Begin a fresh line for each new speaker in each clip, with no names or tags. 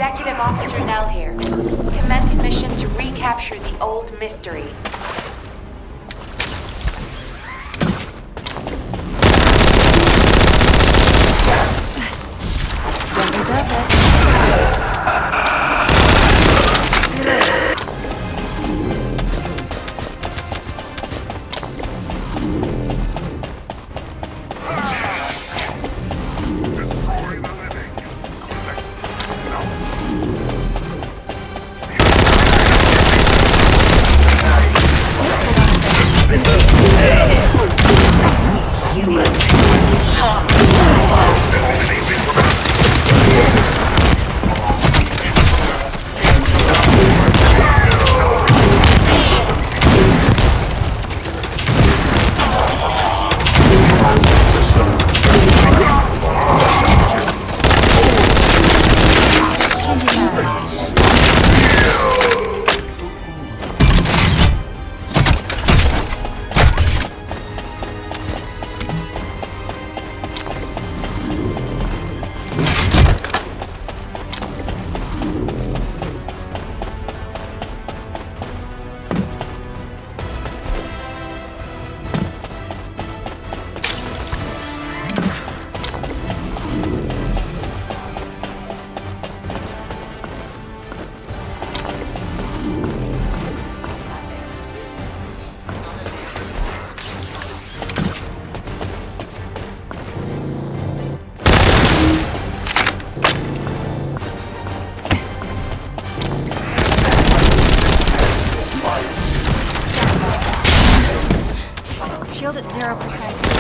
Executive Officer Nell here. Commence mission to recapture the old mystery.
Shield at 0%.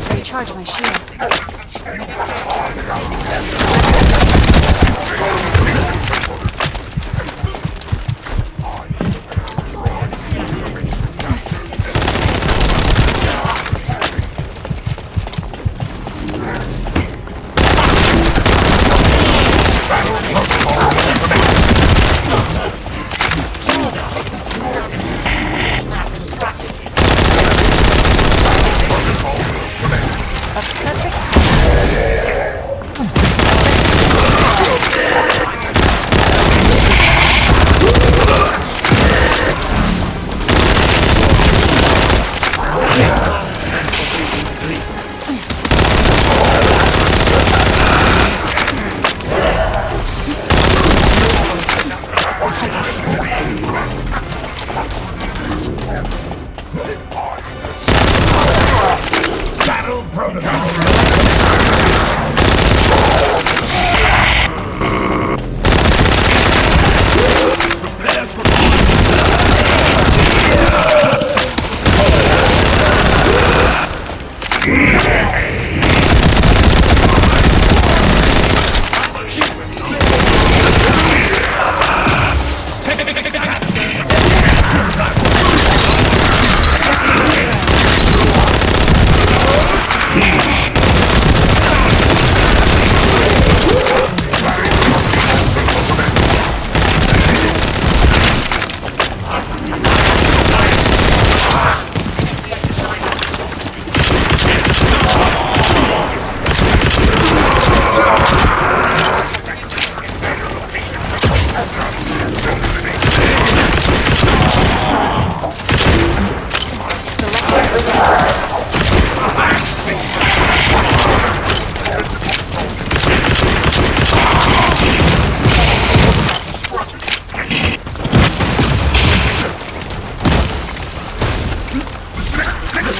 Recharge my shield. Upset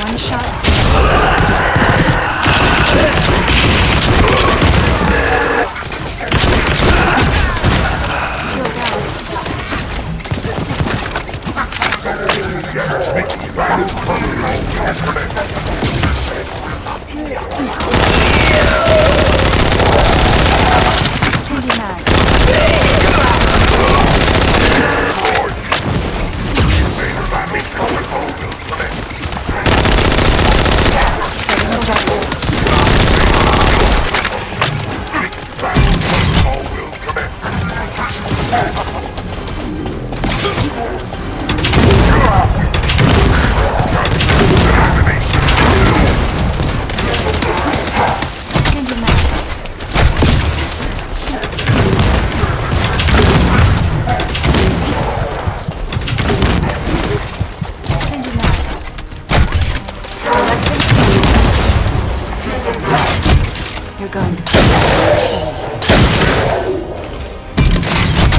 One shot. Shield Changing mag. Changing mag. Changing mag. You're going to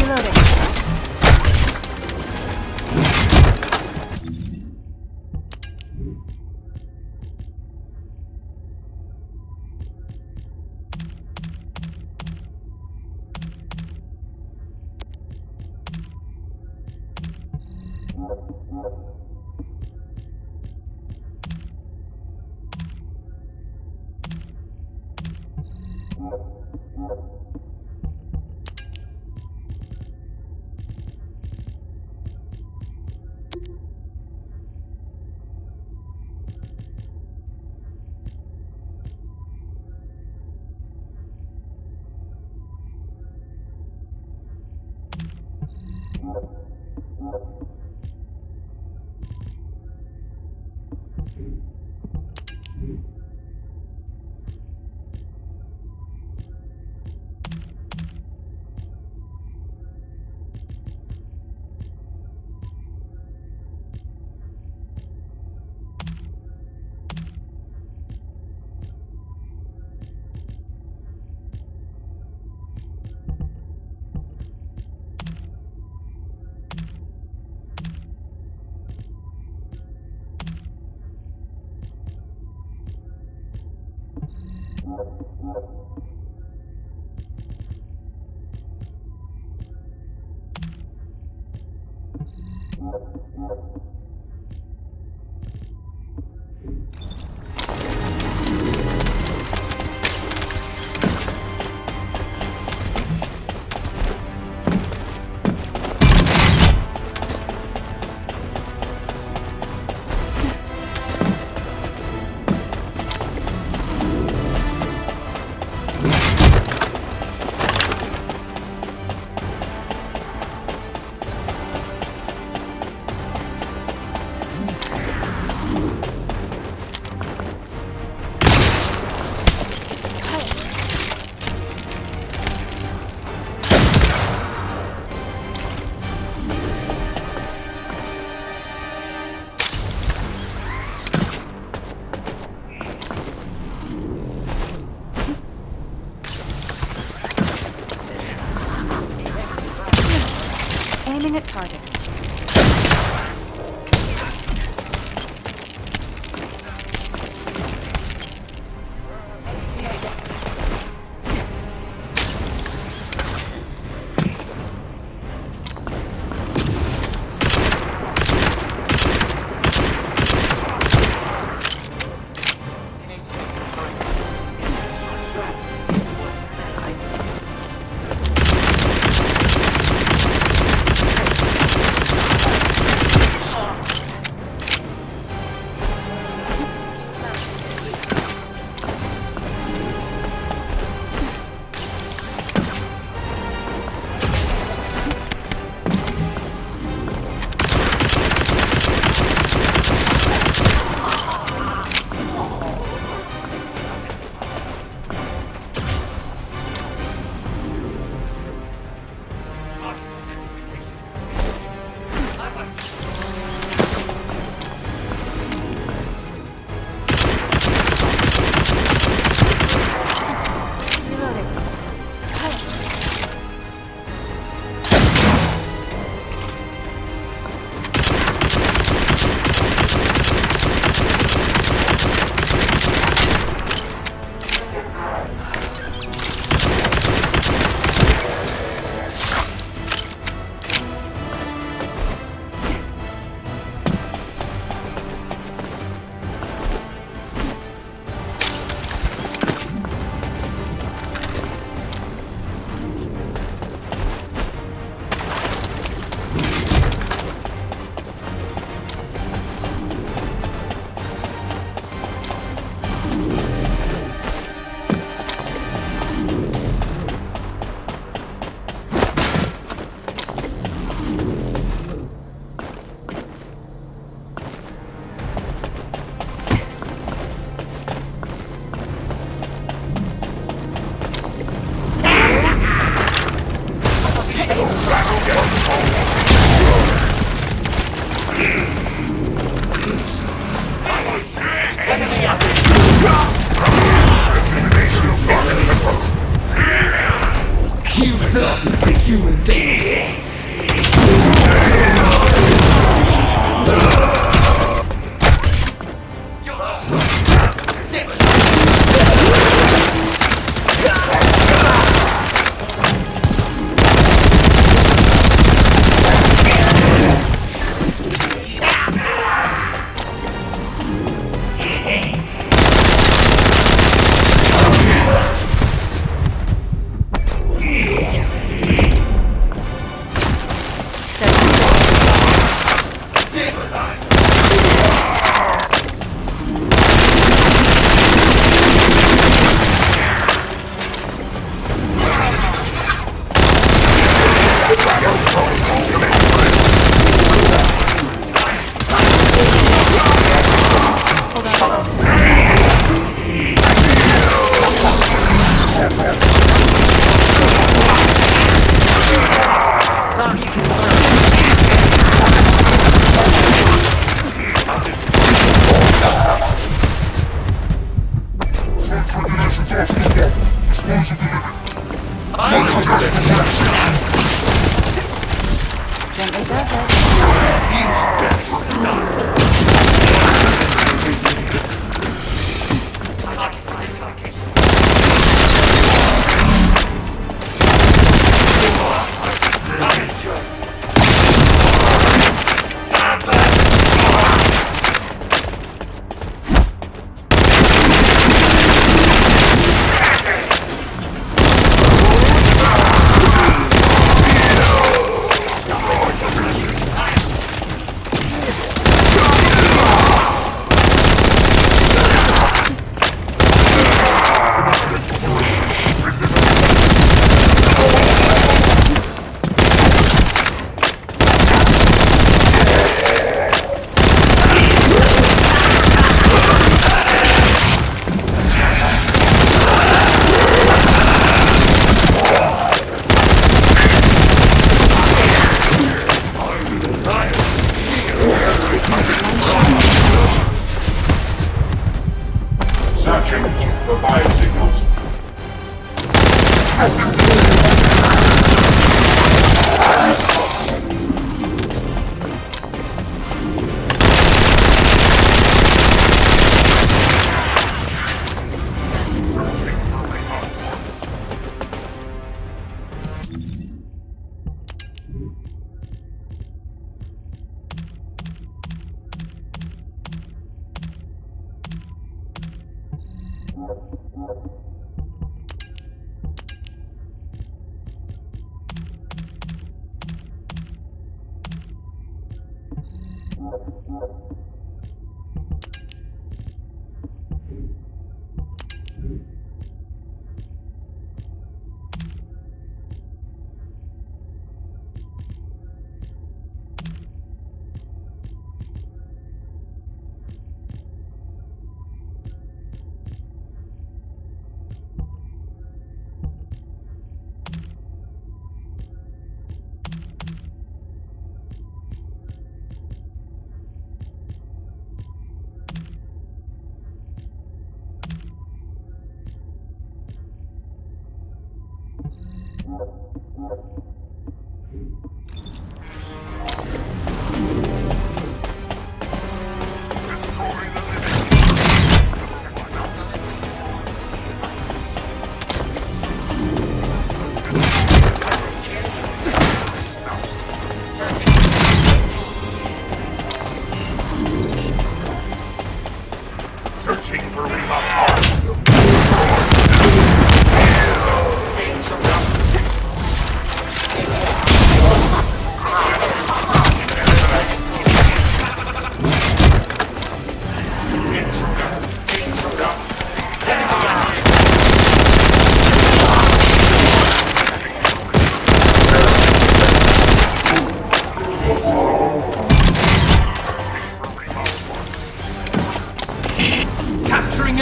reloading. Aiming at target. Gently does it.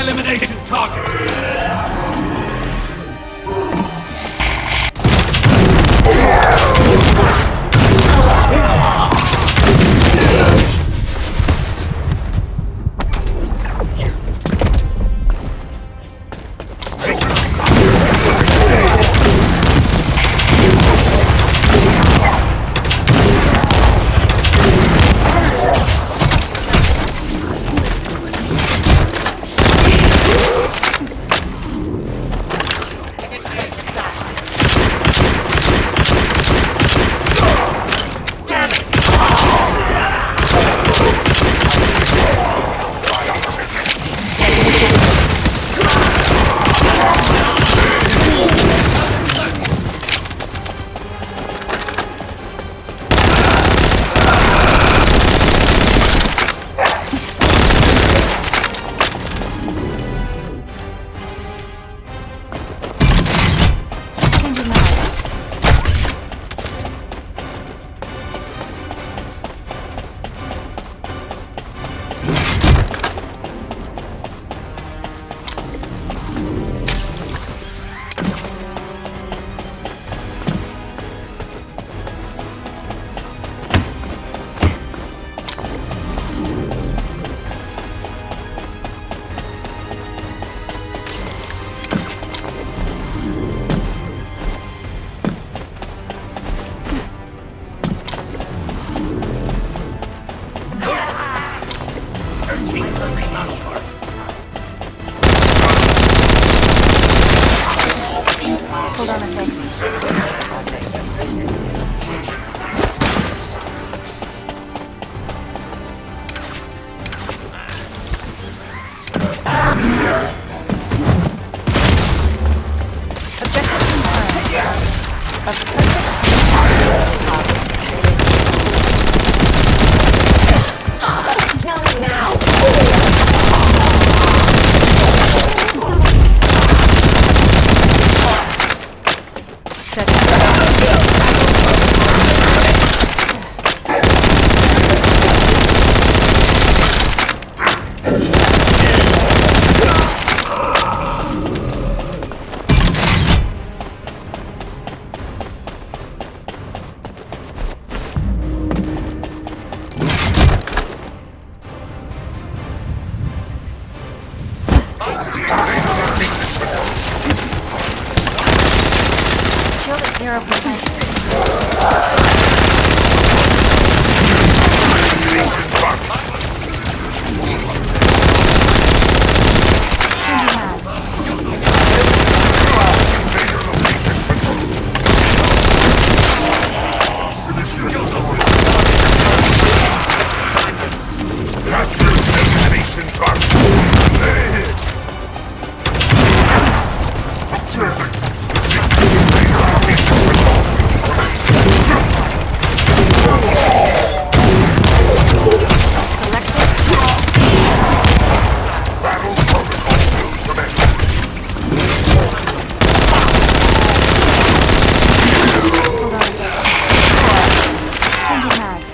Elimination target!
Hold on a sec. Objective confirmed. Of the shield at 0%. Changing mags.
Destination target.
Hold on a sec. Changing mags.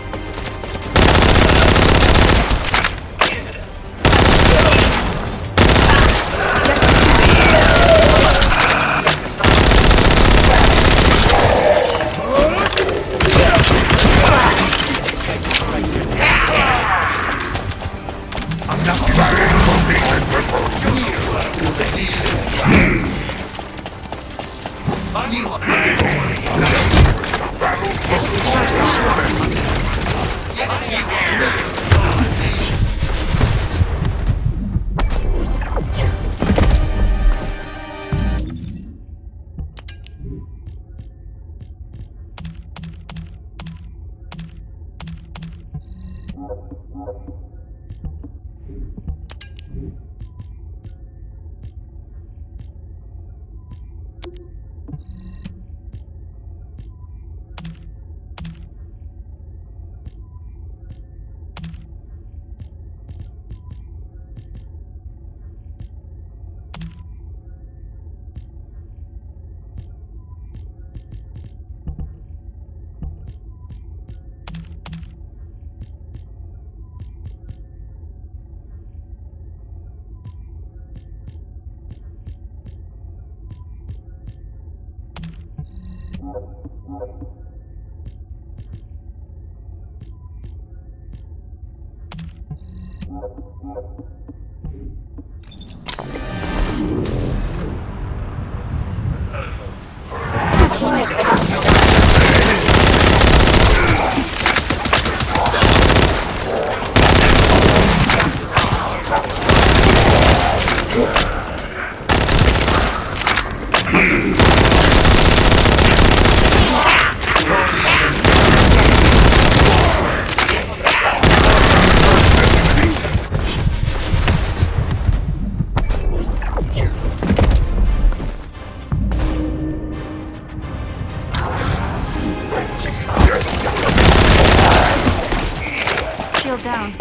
Shield down.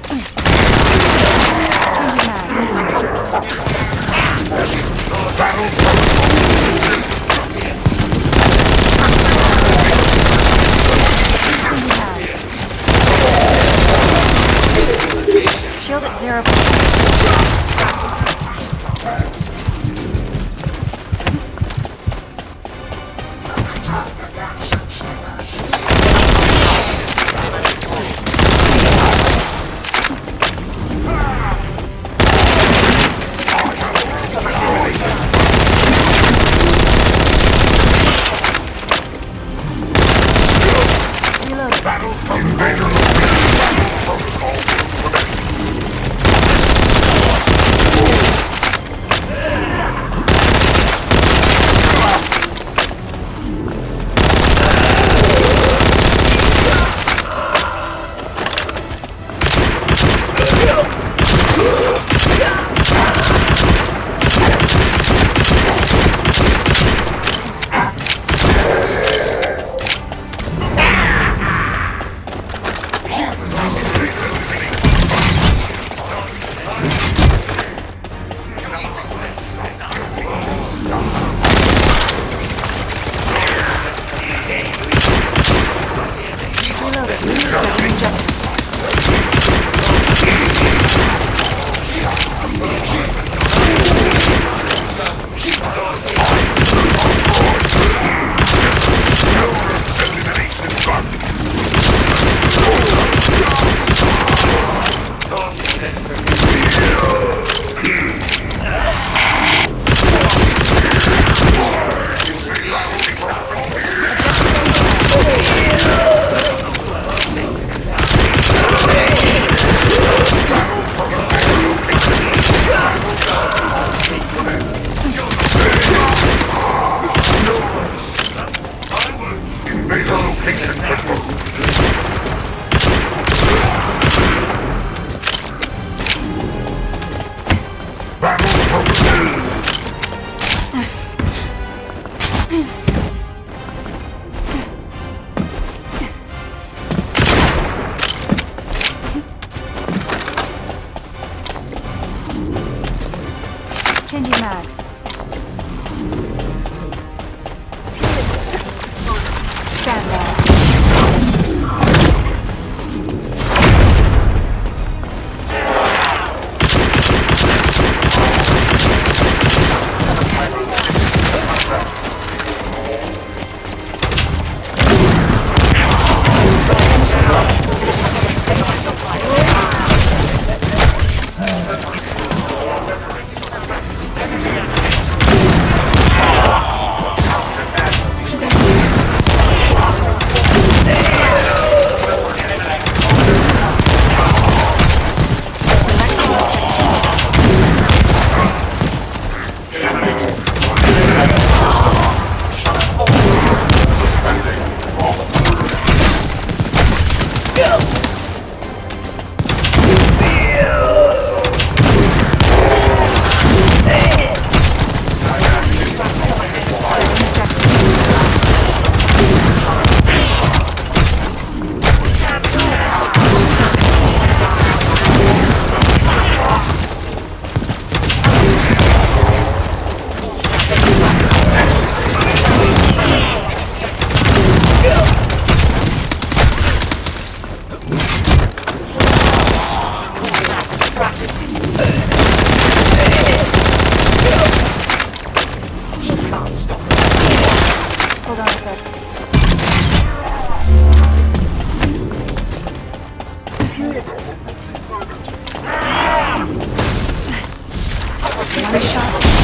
Changing mags. Changing mags. Shield at 0%. Reloading.
Invasion protocol.
mags. Stand by. Hold on a sec. One shot.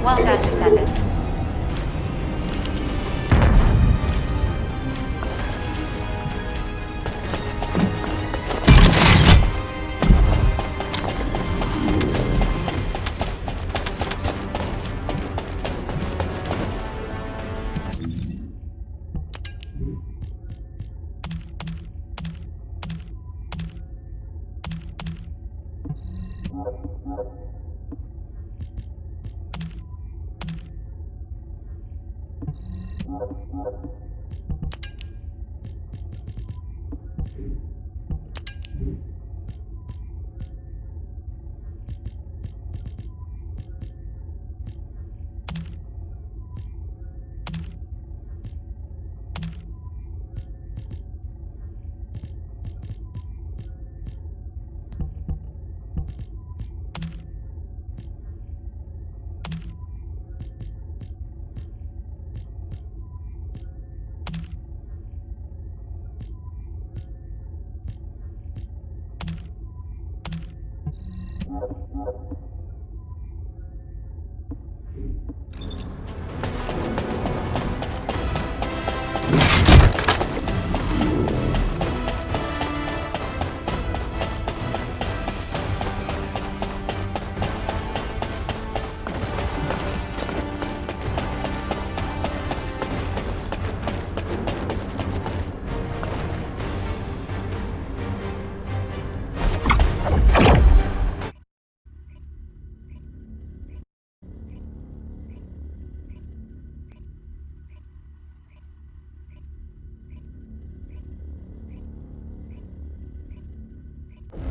Well done, Descendant.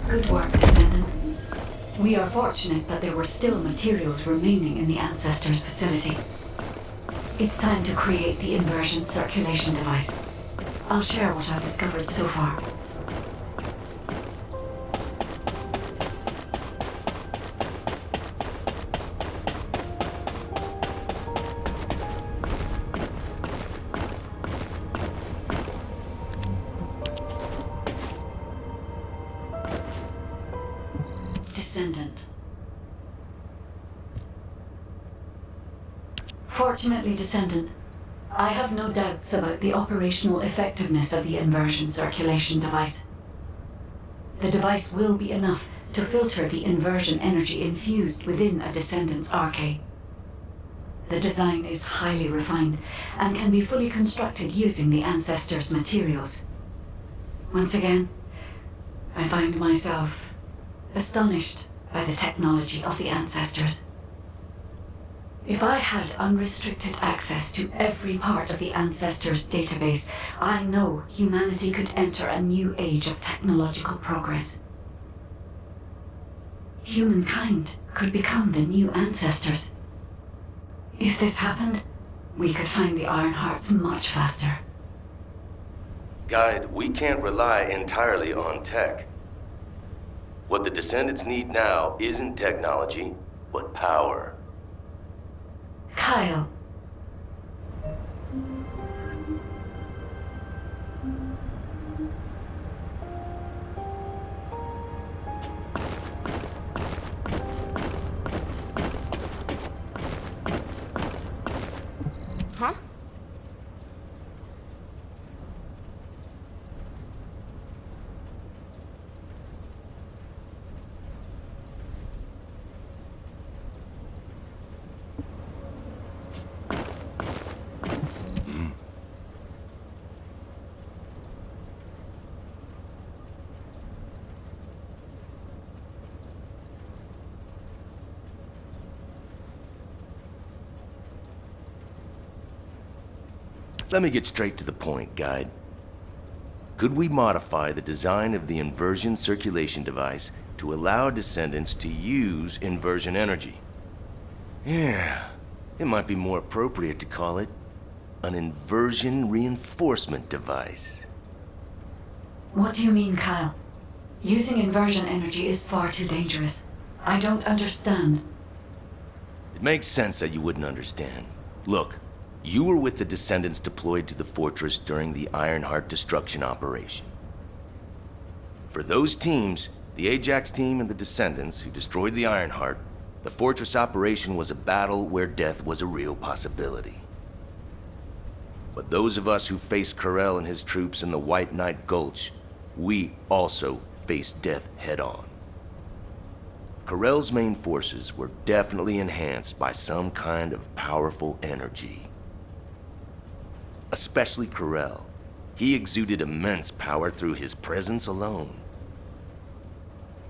Good work, Descendant. We are fortunate that there were still materials remaining in the Ancestors' facility. It's time to create the Inversion circulation device. I'll share what I've discovered so far. Descendant. Fortunately, Descendant, I have no doubts about the operational effectiveness of the Inversion circulation device. The device will be enough to filter the Inversion energy infused within a Descendant's arcade. The design is highly refined and can be fully constructed using the Ancestors' materials. Once again, I find myself astonished by the technology of the Ancestors. If I had unrestricted access to every part of the Ancestors' database, I know humanity could enter a new age of technological progress. Humankind could become the new Ancestors. If this happened, we could find the Iron Hearts much faster.
Guide, we can't rely entirely on tech. What the Descendants need now isn't technology, but power.
Kyle.
Huh?
Let me get straight to the point, Guide. Could we modify the design of the Inversion circulation device to allow Descendants to use Inversion energy? Yeah, it might be more appropriate to call it an Inversion reinforcement device.
What do you mean, Kyle? Using Inversion energy is far too dangerous. I don't understand.
It makes sense that you wouldn't understand. Look, you were with the Descendants deployed to the fortress during the Ironheart destruction operation. For those teams, the Ajax team and the Descendants who destroyed the Ironheart, the fortress operation was a battle where death was a real possibility. But those of us who faced Corell and his troops in the White Knight Gulch, we also faced death head-on. Corell's main forces were definitely enhanced by some kind of powerful energy. Especially Corell. He exuded immense power through his presence alone.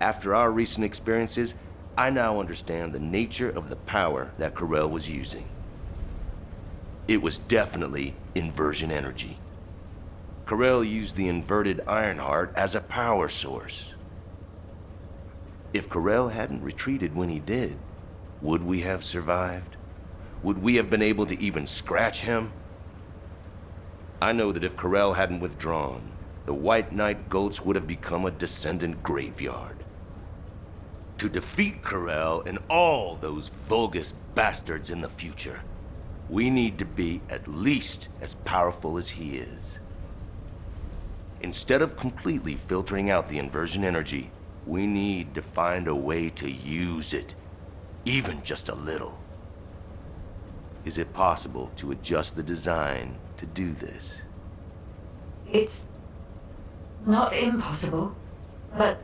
After our recent experiences, I now understand the nature of the power that Corell was using. It was definitely Inversion energy. Corell used the inverted Ironheart as a power source. If Corell hadn't retreated when he did, would we have survived? Would we have been able to even scratch him? I know that if Corell hadn't withdrawn, the White Knight Gulch would have become a Descendant graveyard. To defeat Corell and all those Vulgus bastards in the future, we need to be at least as powerful as he is. Instead of completely filtering out the Inversion energy, We need to find a way to use it, even just a little. Is it possible to adjust the design to do this?
It's not impossible, but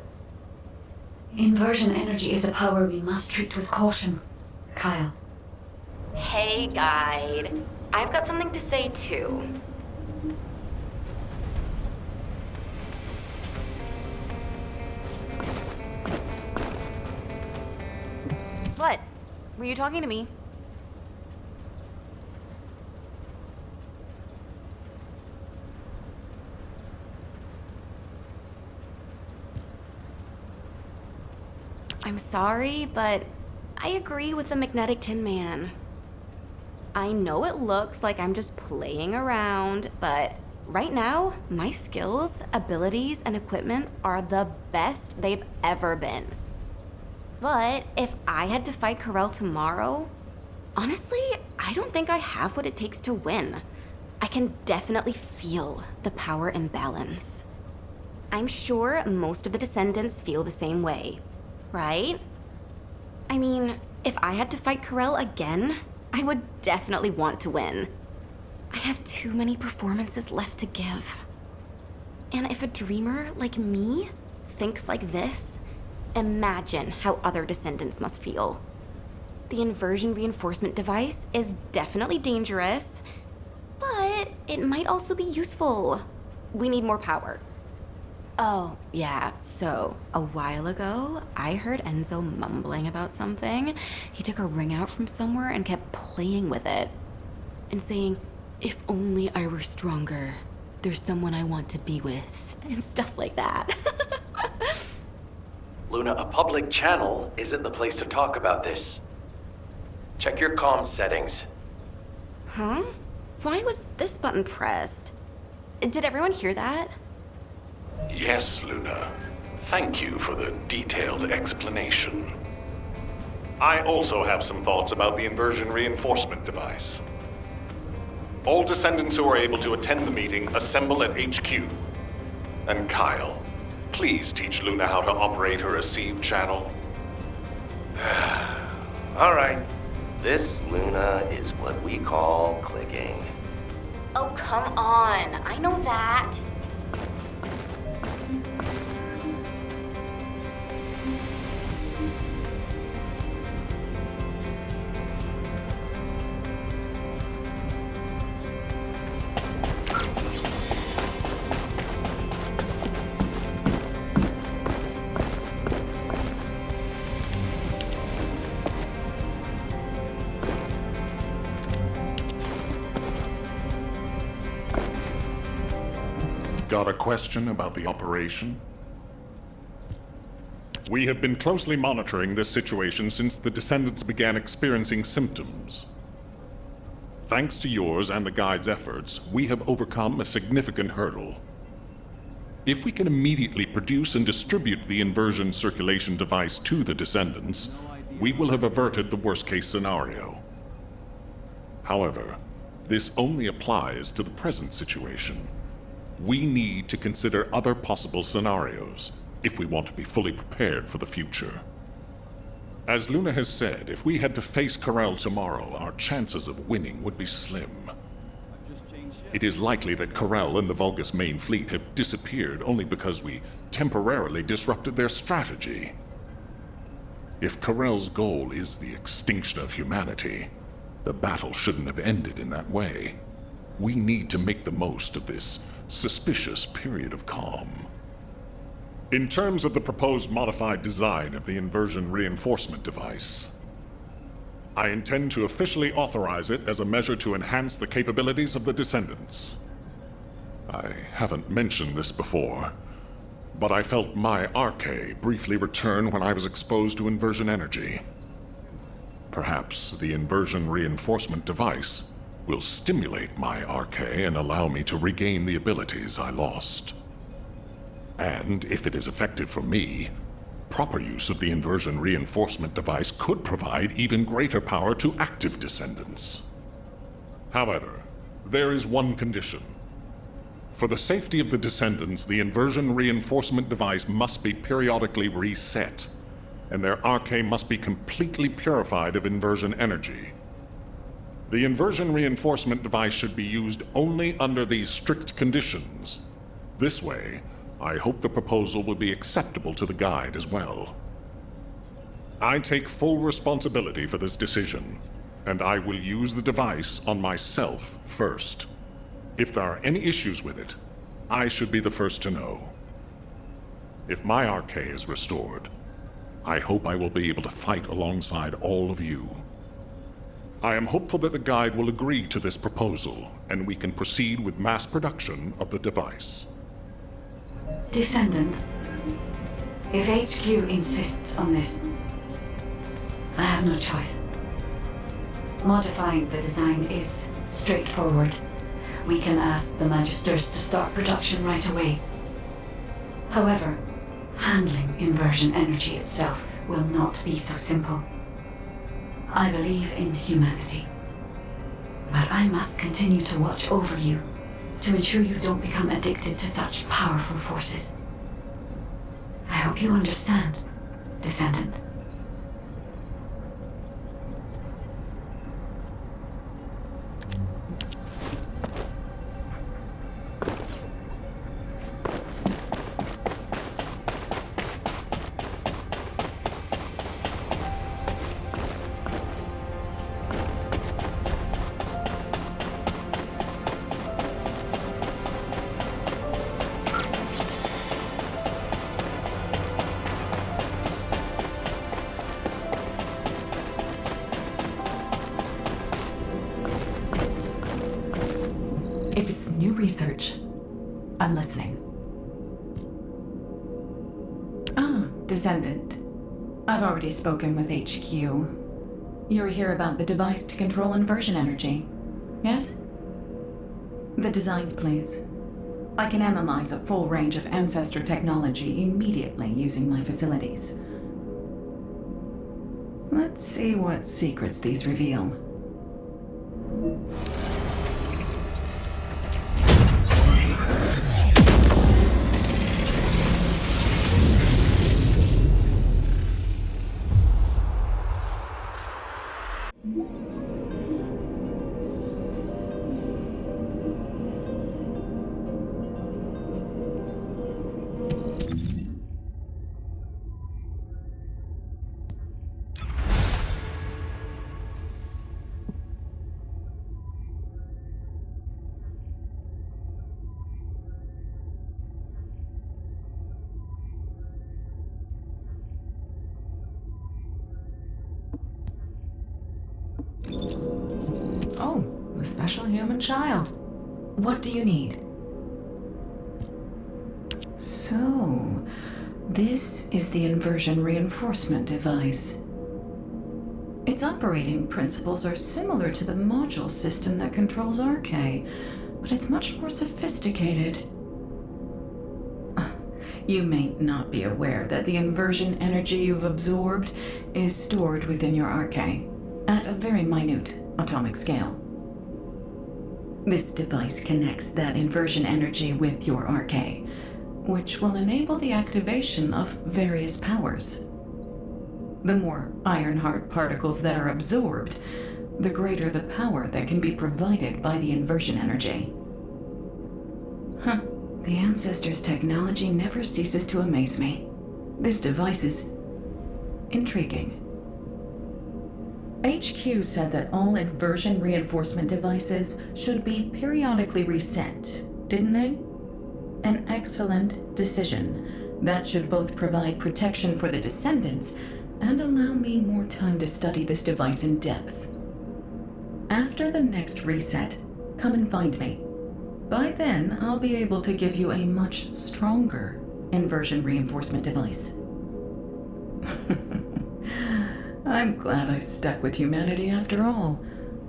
inversion energy is a power we must treat with caution, Kyle.
Hey, guide. I've got something to say too. What? Were you talking to me? I'm sorry, but I agree with the magnetic Tin Man. I know it looks like I'm just playing around, but right now, my skills, abilities, and equipment are the best they've ever been. But if I had to fight Corell tomorrow, honestly, I don't think I have what it takes to win. I can definitely feel the power imbalance. I'm sure most of the Descendants feel the same way, right? I mean, if I had to fight Corell again, I would definitely want to win. I have too many performances left to give. And if a dreamer like me thinks like this, imagine how other Descendants must feel. The inversion reinforcement device is definitely dangerous, but it might also be useful. We need more power. Oh, yeah, so a while ago, I heard Enzo mumbling about something. He took a ring out from somewhere and kept playing with it. And saying, if only I were stronger, there's someone I want to be with, and stuff like that.
Luna, a public channel isn't the place to talk about this. Check your comms settings.
Huh? Why was this button pressed? Did everyone hear that?
Yes, Luna. Thank you for the detailed explanation. I also have some thoughts about the inversion reinforcement device. All Descendants who are able to attend the meeting assemble at HQ. And Kyle, please teach Luna how to operate her receive channel.
All right. This, Luna, is what we call clicking.
Oh, come on. I know that.
Got a question about the operation? We have been closely monitoring this situation since the Descendants began experiencing symptoms. Thanks to yours and the Guide's efforts, we have overcome a significant hurdle. If we can immediately produce and distribute the inversion circulation device to the Descendants, we will have averted the worst-case scenario. However, this only applies to the present situation. We need to consider other possible scenarios if we want to be fully prepared for the future. As Luna has said, if we had to face Corell tomorrow, our chances of winning would be slim. It is likely that Corell and the Vulgus main fleet have disappeared only because we temporarily disrupted their strategy. If Corell's goal is the extinction of humanity, the battle shouldn't have ended in that way. We need to make the most of this suspicious period of calm. In terms of the proposed modified design of the inversion reinforcement device, I intend to officially authorize it as a measure to enhance the capabilities of the Descendants. I haven't mentioned this before, but I felt my arche briefly return when I was exposed to inversion energy. Perhaps the inversion reinforcement device will stimulate my arche and allow me to regain the abilities I lost. And if it is effective for me, proper use of the inversion reinforcement device could provide even greater power to active Descendants. However, there is one condition. For the safety of the Descendants, the inversion reinforcement device must be periodically reset, and their RK must be completely purified of inversion energy. The inversion reinforcement device should be used only under these strict conditions. This way, I hope the proposal will be acceptable to the Guide as well. I take full responsibility for this decision, and I will use the device on myself first. If there are any issues with it, I should be the first to know. If my RK is restored, I hope I will be able to fight alongside all of you. I am hopeful that the Guide will agree to this proposal, and we can proceed with mass production of the device.
Descendant, if HQ insists on this, I have no choice. Modifying the design is straightforward. We can ask the Magisters to start production right away. However, handling inversion energy itself will not be so simple. I believe in humanity, but I must continue to watch over you to ensure you don't become addicted to such powerful forces. I hope you understand, Descendant.
If it's new research, I'm listening. Descendant. I've already spoken with HQ. You're here about the device to control inversion energy, yes? The designs, please. I can analyze a full range of ancestor technology immediately using my facilities. Let's see what secrets these reveal. Oh, the special human child. What do you need? So, this is the inversion reinforcement device. Its operating principles are similar to the module system that controls RK, but it's much more sophisticated. You may not be aware that the inversion energy you've absorbed is stored within your RK at a very minute atomic scale. This device connects that inversion energy with your RK, which will enable the activation of various powers. The more Ironheart particles that are absorbed, the greater the power that can be provided by the inversion energy. The Ancestors' technology never ceases to amaze me. This device is intriguing. HQ said that all inversion reinforcement devices should be periodically reset, didn't they? An excellent decision. That should both provide protection for the Descendants and allow me more time to study this device in depth. After the next reset, come and find me. By then, I'll be able to give you a much stronger inversion reinforcement device. I'm glad I stuck with humanity after all.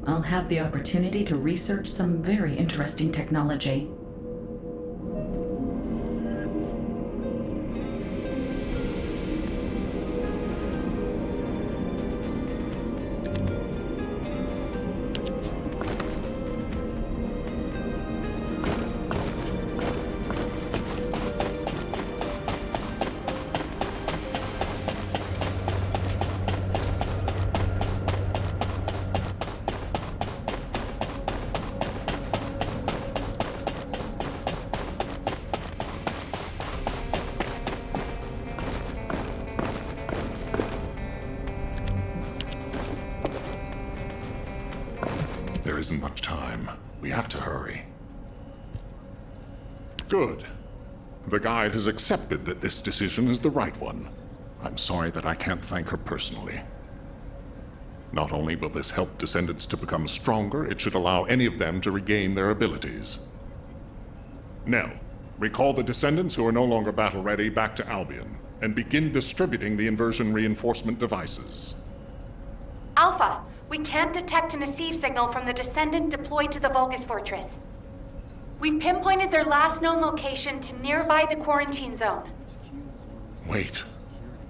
I'll have the opportunity to research some very interesting technology.
isn't much time. We have to hurry. Good. The guide has accepted that this decision is the right one. I'm sorry that I can't thank her personally. Not only will this help Descendants to become stronger, it should allow any of them to regain their abilities. Nell, recall the Descendants who are no longer battle-ready back to Albion, and begin distributing the Inversion reinforcement devices.
Alpha, we can't detect an Asif signal from the Descendant deployed to the Vulgus Fortress. We've pinpointed their last known location to nearby the quarantine zone.
Wait.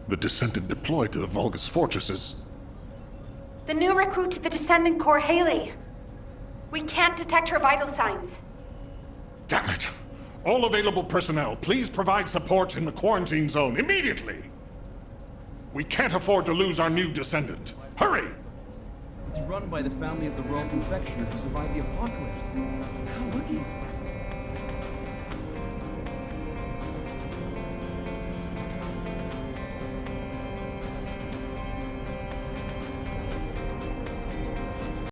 The Descendant deployed to the Vulgus Fortress is...
The new recruit to the Descendant Corps, Hailey. We can't detect her vital signs.
Damn it! All available personnel, please provide support in the quarantine zone immediately! We can't afford to lose our new Descendant. Hurry!
It's run by the family of the Royal Confectioner who survived the apocalypse. How lucky is that?